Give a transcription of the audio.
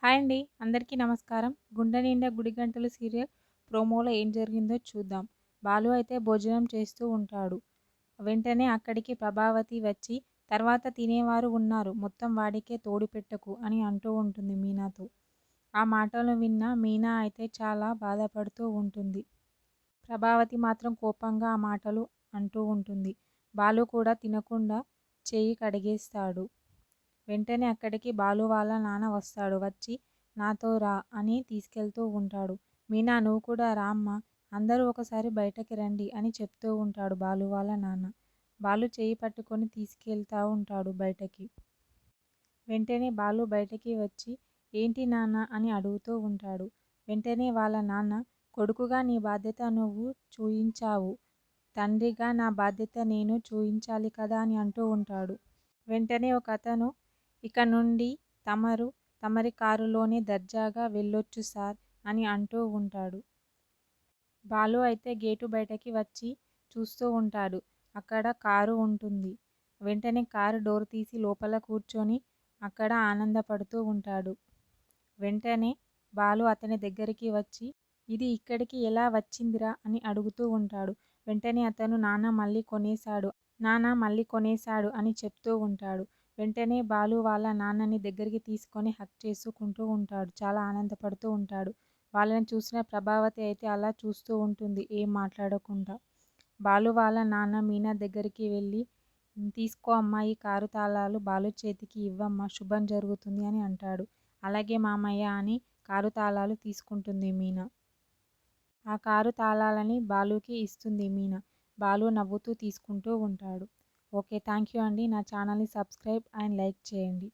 Hi అండి. అందరికీ నమస్కారం. 'గుండె నిండా గుడిగంటలు' సీరియల్ ప్రోమోలో ఏం జరిగిందో చూద్దాం. బాలు అయితే భోజనం చేస్తూ ఉంటాడు. వెంటనే అక్కడికి ప్రభావతి వచ్చి, తర్వాత తినేవారు ఉన్నారు. మొత్తం వాడికే తోడుపెట్టకు అని అంటూ ఉంటుంది మీనాతో. ఆ మాటలు విన్న మీనా అయితే చాలా బాధపడుతూ ఉంటుంది. ప్రభావతి మాత్రం కోపంగా ఆ మాటలు అంటూ ఉంటుంది. బాలు కూడా తినకుండా చెయ్యి కడిగేస్తాడు. వెంటనే అక్కడికి బాలు వాళ్ళ నాన్న వస్తాడు. వచ్చి నాతో రా అని తీసుకెళ్తూ ఉంటాడు. మీనా నువ్వు కూడా రా అమ్మా, అందరూ ఒకసారి బయటకి రండి అని చెప్తూ ఉంటాడు బాలు వాళ్ళ నాన్న. బాలు చెయ్యి పట్టుకొని తీసుకెళ్తా ఉంటాడు బయటకి. వెంటనే బాలు బయటకి వచ్చి ఏంటి నాన్న అని అడుగుతూ ఉంటాడు. వెంటనే వాళ్ళ నాన్న కొడుకుగా నీ బాధ్యత నువ్వు చూయించావు, తండ్రిగా నా బాధ్యత నేను చూయించాలి కదా అని అంటూ ఉంటాడు. వెంటనే ఒక అతను ఇక నుండి తమరి కారులోనే దర్జాగా వెళ్ళొచ్చు సార్ అని అంటూ ఉంటాడు. బాలు అయితే గేటు బయటకి వచ్చి చూస్తూ ఉంటాడు. అక్కడ కారు ఉంటుంది. వెంటనే కారు డోర్ తీసి లోపల కూర్చొని అక్కడ ఆనందపడుతూ ఉంటాడు. వెంటనే బాలు అతని దగ్గరికి వచ్చి ఇది ఇక్కడికి ఎలా వచ్చిందిరా అని అడుగుతూ ఉంటాడు. వెంటనే అతను నాన్న మళ్ళీ కొనేశాడు అని చెప్తూ ఉంటాడు. వెంటనే బాలు వాళ్ళ నాన్నని దగ్గరికి తీసుకొని హగ్ చేసుకుంటూ ఉంటాడు. చాలా ఆనందపడుతూ ఉంటాడు. వాళ్ళని చూసిన ప్రభావతి అయితే అలా చూస్తూ ఉంటుంది ఏం మాట్లాడకుండా. బాలు వాళ్ళ నాన్న మీనా దగ్గరికి వెళ్ళి తీసుకో అమ్మా ఈ కారు తాళాలు బాలు చేతికి ఇవ్వమ్మా శుభం జరుగుతుంది అని అంటాడు. అలాగే మామయ్య అని కారు తాళాలు తీసుకుంటుంది మీనా. ఆ కారు తాళాలని బాలుకి ఇస్తుంది మీనా. బాలు నవ్వుతూ తీసుకుంటూ ఉంటాడు. ఓకే, థ్యాంక్ యూ అండి. నా ఛానల్ని సబ్స్క్రైబ్ అండ్ లైక్ చేయండి.